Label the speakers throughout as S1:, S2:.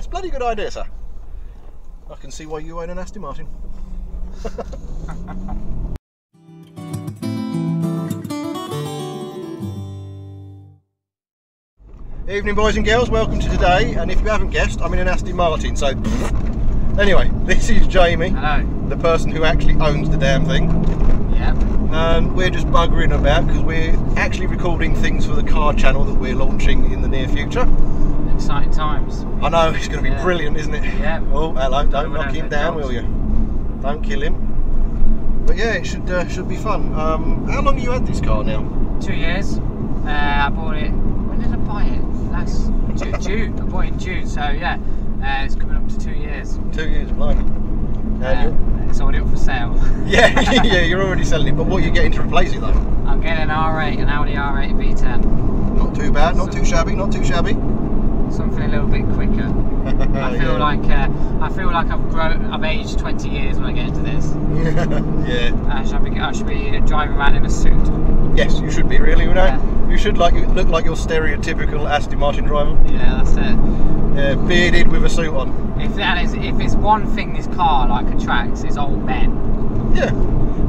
S1: That's a bloody good idea, sir. I can see why you own an Aston Martin. Evening, boys and girls, welcome to today, and if you haven't guessed, I'm in an Aston Martin, so anyway, this is Jamie.
S2: Hello.
S1: The person who actually owns the damn thing.
S2: Yeah.
S1: And we're just buggering about because we're actually recording things for the car channel that we're launching in the near future.
S2: Exciting times.
S1: I know, it's going to be brilliant, isn't it?
S2: Yeah.
S1: Oh, hello, don't knock him down, will you? Don't kill him. But yeah, it should be fun. How long have you had this car now?
S2: 2 years. I bought it, when did I buy it? Last June. I bought it in June, so yeah, it's coming up to 2 years.
S1: 2 years, blimey.
S2: It's already up for sale.
S1: Yeah, yeah, you're already selling it, but what are you getting to replace it though?
S2: I'm getting an R8, an Audi R8 V10.
S1: Not too bad, not too shabby, not too shabby.
S2: Something a little bit quicker. I feel like I've aged 20 years when I get into this.
S1: Yeah.
S2: I should be driving around in a suit.
S1: Yes, you should be really, you know. Yeah. You should look like your stereotypical Aston Martin driver.
S2: Yeah, that's it.
S1: Yeah, bearded with a suit on.
S2: If it's one thing this car like attracts, it's old men.
S1: Yeah,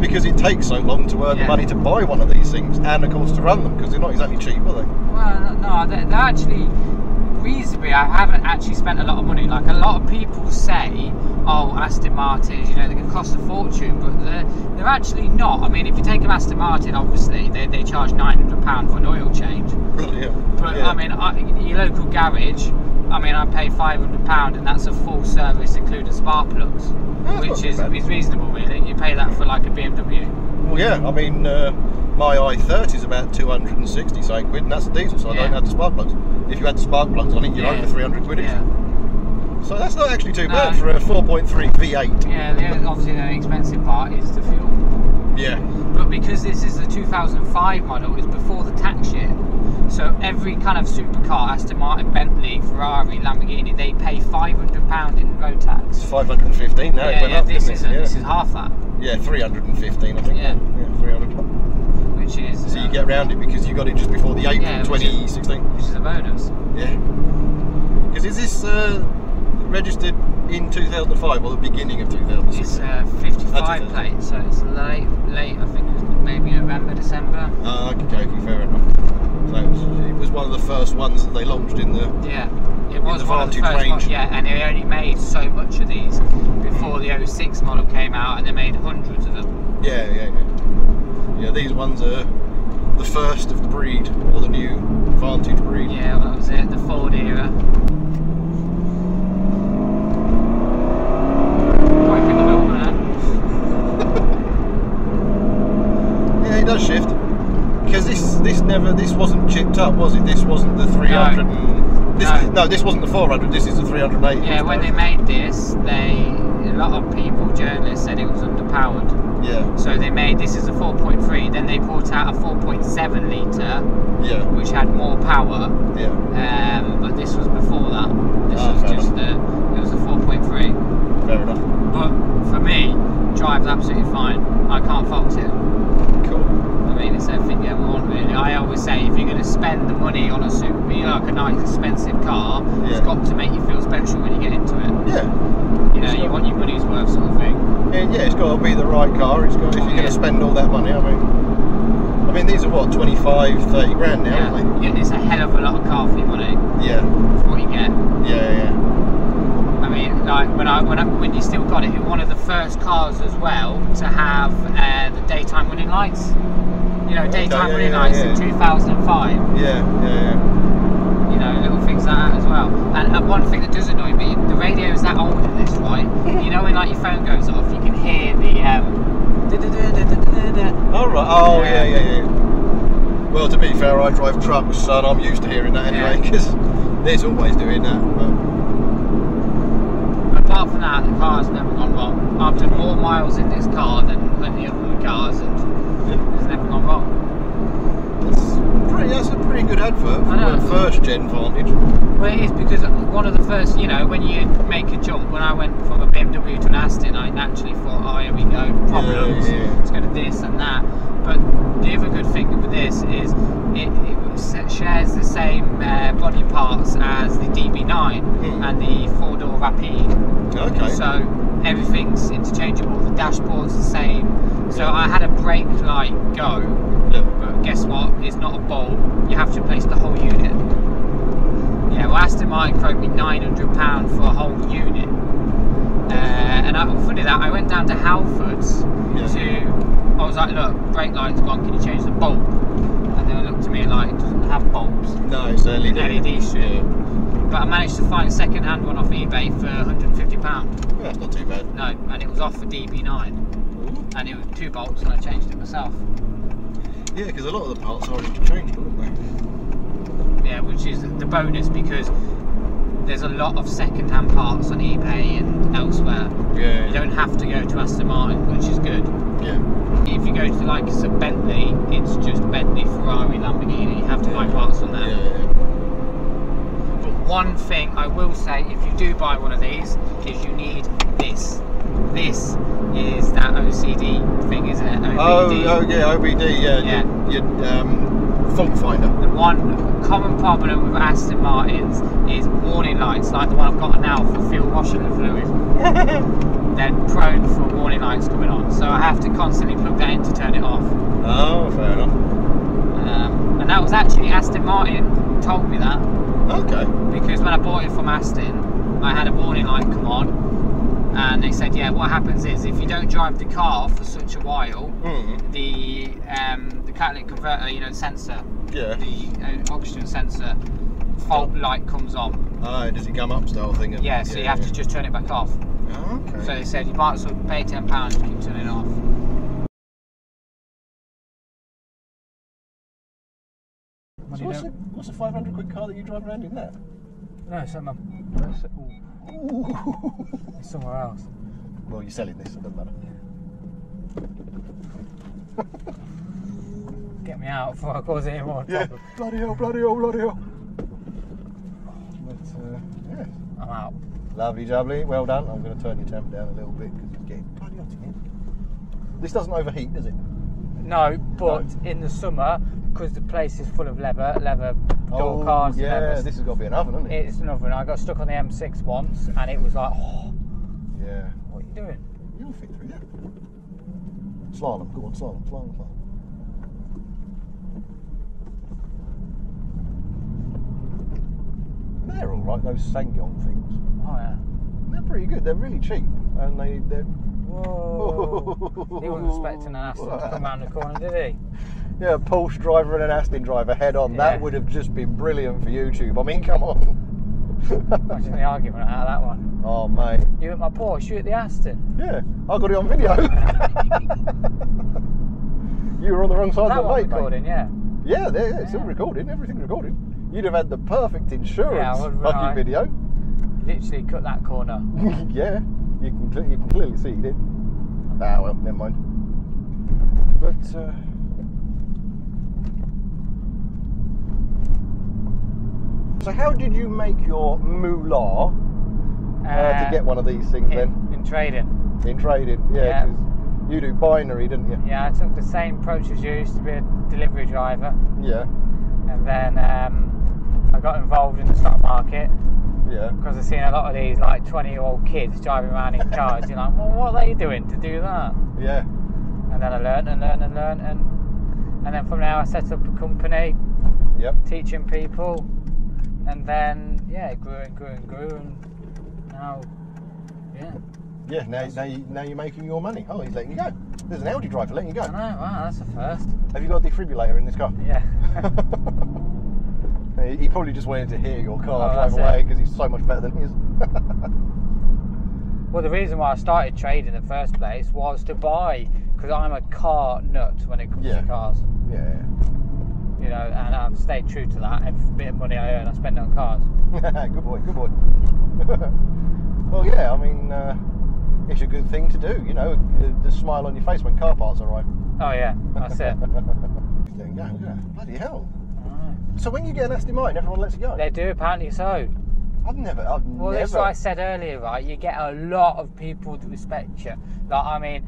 S1: because it takes so long to earn the money to buy one of these things, and of course to run them, because they're not exactly cheap, are they?
S2: Well, no, they're actually reasonably. I haven't actually spent a lot of money. Like a lot of people say, oh, Aston Martins, you know, they can cost a fortune, but they're actually not. I mean, if you take an Aston Martin, obviously they charge £900 for an oil change.
S1: Brilliant.
S2: But yeah. I mean, your local garage, I mean, I pay £500, and that's a full service including spark plugs, which is reasonable, really. You pay that for like a BMW.
S1: Well, yeah. I mean, my i30 is about 260 something quid, and that's the diesel, so I don't have the spark plugs. If you had the spark plugs on it, you're over 300 quid.
S2: Yeah.
S1: So that's not actually too bad for a 4.3 V8.
S2: Yeah, obviously the expensive part is the fuel.
S1: Yeah.
S2: But because this is the 2005 model, it's before the tax year. So every kind of supercar, Aston Martin, Bentley, Ferrari, Lamborghini, they pay £500 in road tax.
S1: It's 515 now. It went up,
S2: this
S1: didn't it?
S2: This is half that.
S1: Yeah, 315, I think.
S2: Yeah.
S1: Yeah, 300.
S2: Which is.
S1: So you get around it because you got it just before the April 2016.
S2: Which is a bonus.
S1: Yeah. Because is this registered in 2005 or the beginning of 2006?
S2: It's a 55 plate, so it's late. I think it was maybe November, December.
S1: Oh, okay, fair enough. So it was one of the first ones that they launched in the
S2: it was one of the first ones, and they only made so much of these before the 06 model came out, and they made hundreds of them.
S1: Yeah, these ones are the first of the breed, or the new Vantage breed.
S2: Yeah, well, that was it, the Ford era.
S1: Yeah, it does shift. Because this wasn't chipped up, was it? This wasn't the 300. No, this wasn't the 400. This is the 380.
S2: Yeah, when they made this, a lot of people, journalists, said it was underpowered.
S1: Yeah.
S2: So they made this as a 4.3. Then they brought out a 4.7 litre. Yeah. Which had more power.
S1: Yeah.
S2: But this was before that. This was just it was a 4.3.
S1: Fair enough.
S2: But for me, drives absolutely fine. I can't fault it.
S1: Cool.
S2: I mean, it's everything you ever want, really. I always say, if you're going to spend the money on a like a nice, expensive car, it's got to make you feel special when you get into it.
S1: Yeah.
S2: You know, you want your money's worth, sort of thing.
S1: And yeah, it's got to be the right car. It's got. If you're going to spend all that money, I mean, these are what, 25, 30 grand now, aren't they?
S2: Yeah, it's a hell of a lot of car for your money.
S1: Yeah.
S2: For what you get.
S1: Yeah.
S2: I mean, like when you still got it, it's one of the first cars as well to have the daytime running lights. You know, daytime running lights in 2005.
S1: Yeah.
S2: You know, little things like that as well. And one thing that does annoy me, the radio is that old in this, right? You know, when like your phone goes off, you can hear the
S1: Oh right. Oh yeah. Well, to be fair, I drive trucks, so I'm used to hearing that anyway, because there's always doing that.
S2: But apart from that, the car's never gone wrong. I've done more miles in this car than any other cars, and it's never gone wrong.
S1: That's a pretty good advert for a first gen Vantage.
S2: Well, it is, because one of the first, you know, when you make a jump, when I went from a BMW to an Aston, I naturally thought, oh, here we go, problems, it's going to this and that. But the other good thing with this is it shares the same body parts as the DB9 DB9 and the 4-door Rapide.
S1: Okay.
S2: So everything's interchangeable. The dashboard's the same. So I had a brake light go, but guess what? It's not a bolt. You have to replace the whole unit. Yeah, well, Aston Martin quoted me £900 for a whole unit. And funny that, I went down to Halfords I was like, look, brake light's gone, can you change the bulb? And they looked at me like, it doesn't have bulbs.
S1: No, it's LED.
S2: LED strip. Yeah. But I managed to find a second-hand one off eBay for £150.
S1: Yeah, that's not too bad.
S2: No, and it was off for DB9. Ooh. And it was 2 bolts, and I changed it myself.
S1: Yeah, because a lot of the parts are interchangeable, aren't they?
S2: Yeah, which is the bonus, because there's a lot of second-hand parts on eBay and elsewhere.
S1: Yeah.
S2: You don't have to go to Aston Martin, which is good.
S1: Yeah.
S2: If you go to like a Bentley, it's just Bentley, Ferrari, Lamborghini. You have to buy parts on them.
S1: Yeah.
S2: But one thing I will say, if you do buy one of these, is you need this. This is that OCD thing, isn't it? OBD.
S1: Oh yeah, OBD. Yeah. Your fault finder.
S2: The one common problem with Aston Martins is warning lights, like the one I've got now for fuel washing the fluid. They're prone for warning lights coming on, so I have to constantly plug that in to turn it off.
S1: Oh, fair enough.
S2: And that was actually Aston Martin told me that.
S1: Okay.
S2: Because when I bought it from Aston, I had a warning light come on, and they said, yeah, what happens is if you don't drive the car for such a while, the catalytic converter, you know, sensor, the oxygen sensor fault light comes on.
S1: Oh, does it come up style thing?
S2: Yeah, so you have to just turn it back off.
S1: Oh, okay.
S2: So they said you might as well pay £10 to keep turning it off.
S1: So what's a 500 quid car that you drive around in that?
S2: No, it's it's somewhere else.
S1: Well, you're selling this, so it doesn't matter.
S2: Get me out before I cause any more trouble.
S1: Bloody hell, bloody hell, bloody hell. But, yeah.
S2: I'm out.
S1: Lovely jubbly, well done. I'm going to turn your temp down a little bit because it's getting bloody hot in here. This doesn't overheat, does it?
S2: No, but in the summer, because the place is full of leather door cars.
S1: Yeah, this has got to be an oven, hasn't it?
S2: It's an oven. I got stuck on the M6 once, and it was like, oh.
S1: Yeah.
S2: What are you doing?
S1: You'll fit through that. Slalom, go on, slalom. They're all right, those Sangyong things.
S2: Oh yeah.
S1: They're pretty good. They're really cheap, and they're.
S2: Whoa! He wasn't expecting an Aston to come around the corner, did he?
S1: Yeah, a Porsche driver and an Aston driver head on. Yeah. That would have just been brilliant for YouTube. I mean, come on.
S2: Imagine the argument out of that one.
S1: Oh mate.
S2: You at my Porsche, you at the Aston.
S1: Yeah, I got it on video. You were on the wrong side of the lake,
S2: recording, mate.
S1: Yeah, it's still recording. Everything's recording. You'd have had the perfect insurance fucking video.
S2: Literally cut that corner.
S1: Yeah, you can clearly see you did. Ah well, never mind. But so how did you make your moolah to get one of these things then?
S2: In trading.
S1: In trading, yeah. Because you do binary, didn't you?
S2: Yeah, I took the same approach as you. Used to be a delivery driver.
S1: Yeah.
S2: And then I got involved in the stock market.
S1: Yeah.
S2: Because I've seen a lot of these like 20-year-old kids driving around in cars. You're like, well, what are they doing to do that?
S1: Yeah.
S2: And then I learned, and then from there I set up a company.
S1: Yep.
S2: Teaching people, and then it grew, and now,
S1: Yeah. Now you're making your money. Oh, he's letting you go. There's an Audi driver letting you go.
S2: I know. Wow, that's a first.
S1: Have you got a defibrillator in this car?
S2: Yeah.
S1: He probably just wanted to hear your car drive away because he's so much better than his.
S2: Well, the reason why I started trading in the first place was to buy, because I'm a car nut when it comes to cars.
S1: Yeah.
S2: You know, and I've stayed true to that. Every bit of money I earn, I spend it on cars.
S1: Good boy. Well, yeah, I mean, it's a good thing to do, you know, the smile on your face when car parts arrive.
S2: Oh yeah, that's it.
S1: There you go, bloody hell. So when you get an Aston Martin, everyone lets you go?
S2: They do, apparently so.
S1: I've never.
S2: Well, that's what I said earlier, right? You get a lot of people that respect you. Like, I mean,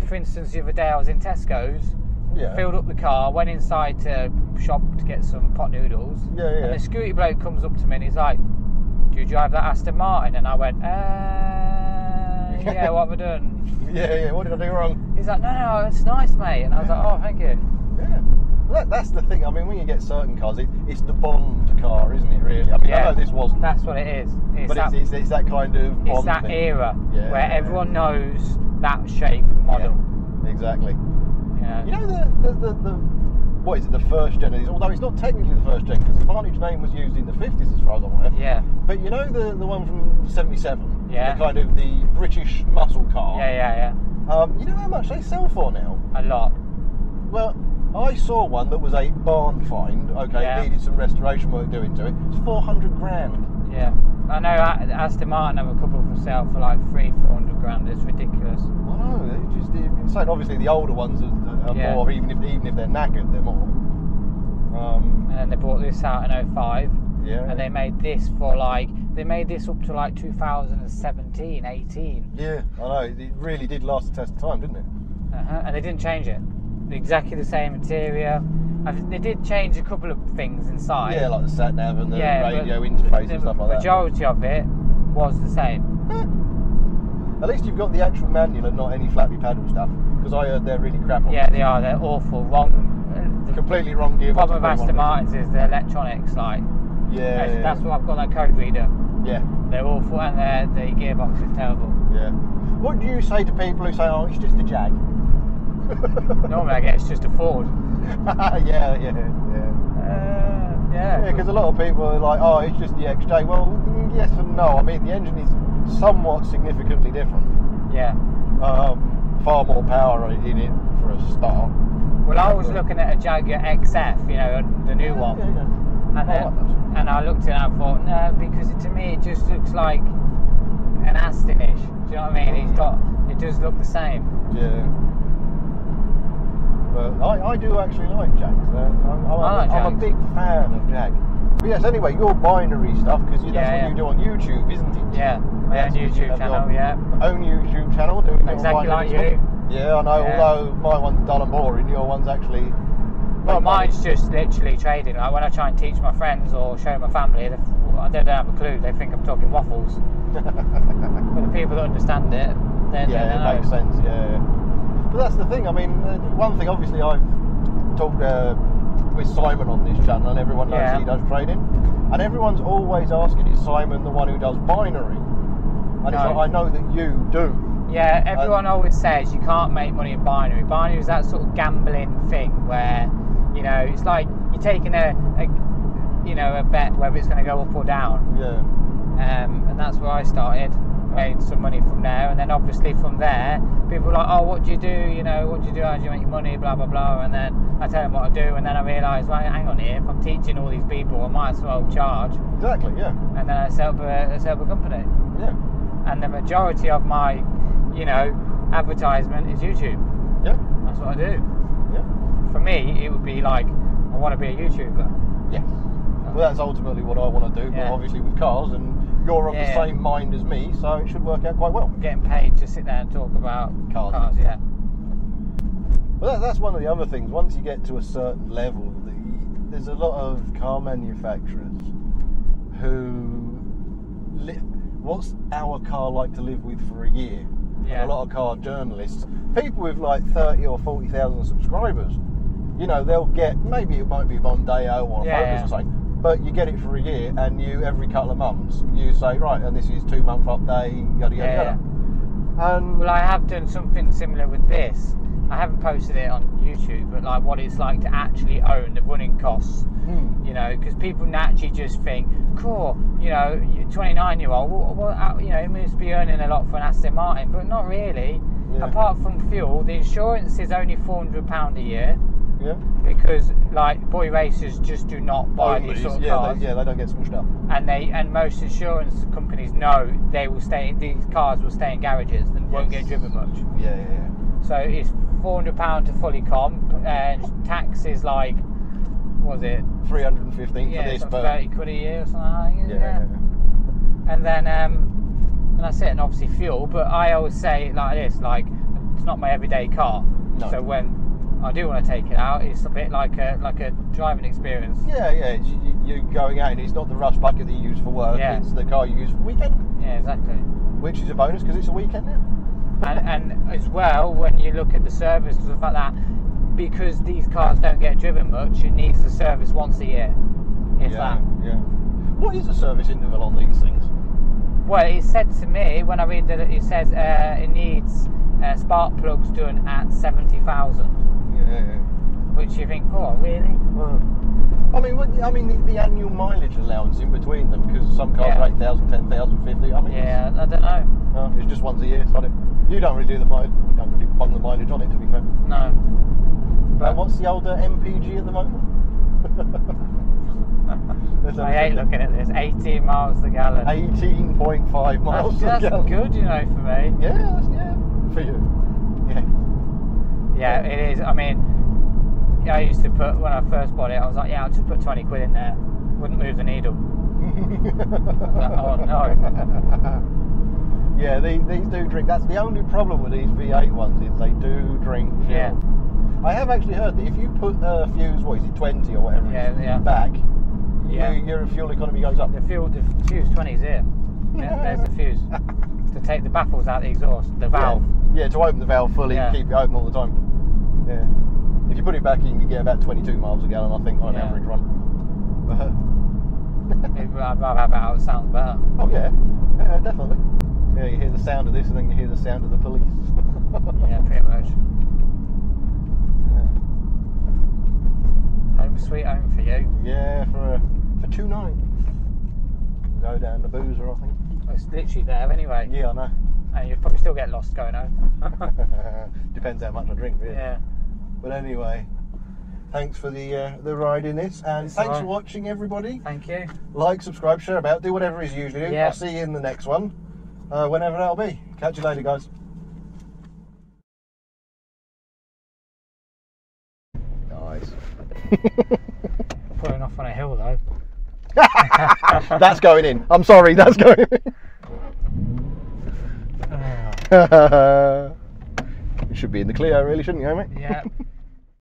S2: for instance, the other day I was in Tesco's.
S1: Yeah.
S2: Filled up the car, went inside to shop to get some pot noodles.
S1: Yeah, yeah.
S2: And the Scooty bloke comes up to me and he's like, "Do you drive that Aston Martin?" And I went, "Yeah, what have I done?"
S1: Yeah. What did I do wrong?
S2: He's like, "No, it's nice, mate." And I was like, "Oh, thank you."
S1: Yeah. Well, that's the thing. I mean, when you get certain cars, it's the Bond car, isn't it? Really. I mean, I know this wasn't.
S2: That's what it is.
S1: It's that kind of Bond
S2: It's that
S1: thing.
S2: era where everyone knows that shape and model.
S1: Yeah, exactly.
S2: Yeah.
S1: You know the what is it? The first gen of these, although it's not technically the first gen because the Vantage name was used in the 50s as far as I'm aware.
S2: Yeah.
S1: But you know the one from '77.
S2: Yeah.
S1: The kind of the British muscle car.
S2: Yeah.
S1: You know how much they sell for now?
S2: A lot.
S1: Well, I saw one that was a barn find. Okay, needed some restoration work doing to it. It's 400 grand.
S2: Yeah. I know Aston Martin have a couple for sale for like 300-400 grand. It's ridiculous.
S1: I know, it's just insane. Obviously, the older ones are more. Even if they're knackered, they're more.
S2: And then they brought this out in 05.
S1: Yeah.
S2: And they made this for they made this up to like 2017, 18.
S1: Yeah, I know. It really did last the test of time, didn't it?
S2: And they didn't change it. Exactly the same interior. They did change a couple of things inside.
S1: Yeah, like the sat nav and the radio interface and stuff like that.
S2: The majority of it was the same.
S1: At least you've got the actual manual and not any flappy paddle stuff. Because I heard they're really crap on
S2: Yeah, they are. They're awful. Wrong.
S1: Completely wrong gearbox.
S2: The problem with Aston Martins is the electronics. That's what I've got that code reader.
S1: Yeah.
S2: They're awful, and the gearbox is terrible.
S1: Yeah. What do you say to people who say, "Oh, it's just a Jag"?
S2: Normally, I guess it's just a Ford.
S1: Yeah.
S2: Yeah.
S1: Because a lot of people are like, "Oh, it's just the XJ." Well, yes and no. I mean, the engine is somewhat significantly different.
S2: Yeah.
S1: Far more power in it for a start.
S2: Well, I was looking at a Jaguar XF, the new one.
S1: Yeah.
S2: And I looked at it and I thought, no, because to me it just looks like an Astonish. Do you know what I mean? It does look the same.
S1: Yeah. But I do actually like Jags. I'm a big fan of Jag. But yes, anyway, your binary stuff, because that's what you do on YouTube, isn't it?
S2: Yeah, my own YouTube channel,
S1: Own YouTube channel, doing
S2: exactly like you.
S1: Stuff. Yeah, I know, although my one's dull and boring, your one's actually...
S2: Well, mine's just literally trading. Like when I try and teach my friends or show my family, they don't have a clue. They think I'm talking waffles. But the people that understand it, they know.
S1: It makes sense, yeah. But that's the thing, I mean, one thing, obviously, I've talked with Simon on this channel, and everyone knows he does trading. And everyone's always asking, is Simon the one who does binary? And it's like, I know that you do.
S2: Yeah, everyone always says you can't make money in binary. Binary is that sort of gambling thing where, it's like you're taking a bet whether it's going to go up or down.
S1: Yeah.
S2: And that's where I started. Made some money from there, and then obviously from there, people are like, "Oh, what do you do? What do you do? How do you make your money? Blah blah blah." And then I tell them what I do, and then I realise, well, hang on here. If I'm teaching all these people, I might as well charge.
S1: Exactly. Yeah.
S2: And then I set up a company.
S1: Yeah.
S2: And the majority of my, advertisement is YouTube.
S1: Yeah.
S2: That's what I do.
S1: Yeah.
S2: For me, it would be like, I want to be a YouTuber.
S1: Yes. Well, that's ultimately what I want to do, but obviously with cars, and you're of the same mind as me, so it should work out quite well.
S2: Getting paid to sit there and talk about cars, yeah.
S1: Well, that's one of the other things. Once you get to a certain level, there's a lot of car manufacturers who what's our car like to live with for a year?
S2: Yeah.
S1: And a lot of car journalists, people with like 30 or 40,000 subscribers, they'll get, maybe it might be Mondeo or Focus or something, but you get it for a year, and every couple of months you say, right, and this is 2-month update, yada yada yada. And
S2: well, I have done something similar with this. I haven't posted it on YouTube, but like what it's like to actually own the running costs. Because people naturally just think, cool, you're 29-year-old, well, he must be earning a lot for an Aston Martin, but not really. Yeah. Apart from fuel, the insurance is only £400 a year.
S1: Yeah.
S2: Because boy racers just do not buy these sort of cars.
S1: They don't get smushed up.
S2: And most insurance companies know these cars will stay in garages and won't get driven much.
S1: Yeah.
S2: So it's £400 to fully comp, and tax is like, what was it?
S1: 315 for this, but
S2: 30 quid a year or something.
S1: Yeah.
S2: And then and that's it. And obviously fuel. But I always say it like this: it's not my everyday car.
S1: No.
S2: So when I do want to take it out. It's a bit like a driving experience.
S1: Yeah, you're going out and it's not the rust bucket that you use for work, it's the car you use for the weekend.
S2: Yeah, exactly.
S1: Which is a bonus because it's a weekend now.
S2: And as well, when you look at the service and stuff like that, because these cars don't get driven much, it needs the service once a year, if that.
S1: Yeah. What is the service interval on these things?
S2: Well, it said to me when I read that it says it needs spark plugs done at 70,000.
S1: Yeah.
S2: Which you think, oh, really?
S1: Well, I mean, the annual mileage allowance in between them, because some cars are 8,000, 10,000, 50. I mean,
S2: yeah, I don't know.
S1: It's just once a year. So you don't really do the mileage. You don't really bung the mileage on it, to be fair.
S2: No. But
S1: and what's the older MPG at the moment?
S2: I hate looking at this. 18 miles per gallon.
S1: 18.5 miles per gallon.
S2: That's good, you know, for me.
S1: Yeah, for you. Yeah.
S2: Yeah, it is. I mean, I used to put, when I first bought it, I was like, I'll just put 20 quid in there. Wouldn't move the needle. Like, oh no.
S1: Yeah, these do drink. That's the only problem with these V8 ones, is they do drink fuel.
S2: Yeah.
S1: I have actually heard that if you put fuse, what is it, 20 or whatever back, your fuel economy goes up.
S2: The fuse 20 is here. There's the fuse. To take the baffles out the exhaust, the valve.
S1: Yeah, to open the valve fully and keep it open all the time. Yeah. If you put it back in, you get about 22 miles a gallon, I think, on an average run.
S2: I'd rather have it out, it sounds better.
S1: Oh yeah, definitely. Yeah, you hear the sound of this and then you hear the sound of the police.
S2: Yeah, pretty much. Home sweet home for you.
S1: Yeah, for 2 nights. Go down the Boozer, I think.
S2: It's literally there anyway.
S1: Yeah, I know.
S2: And you'd probably still get lost going home.
S1: Depends how much I drink, really.
S2: Yeah.
S1: But anyway, thanks for the ride in this, and thanks for watching, everybody.
S2: Thank you.
S1: Like, subscribe, share about, do whatever it is you usually do.
S2: Yeah.
S1: I'll see you in the next one, whenever that'll be. Catch you later, guys. Nice.
S2: Pulling off on a hill though.
S1: That's going in. I'm sorry, that's going in. It should be in the Clio, really, shouldn't you, mate?
S2: Yeah.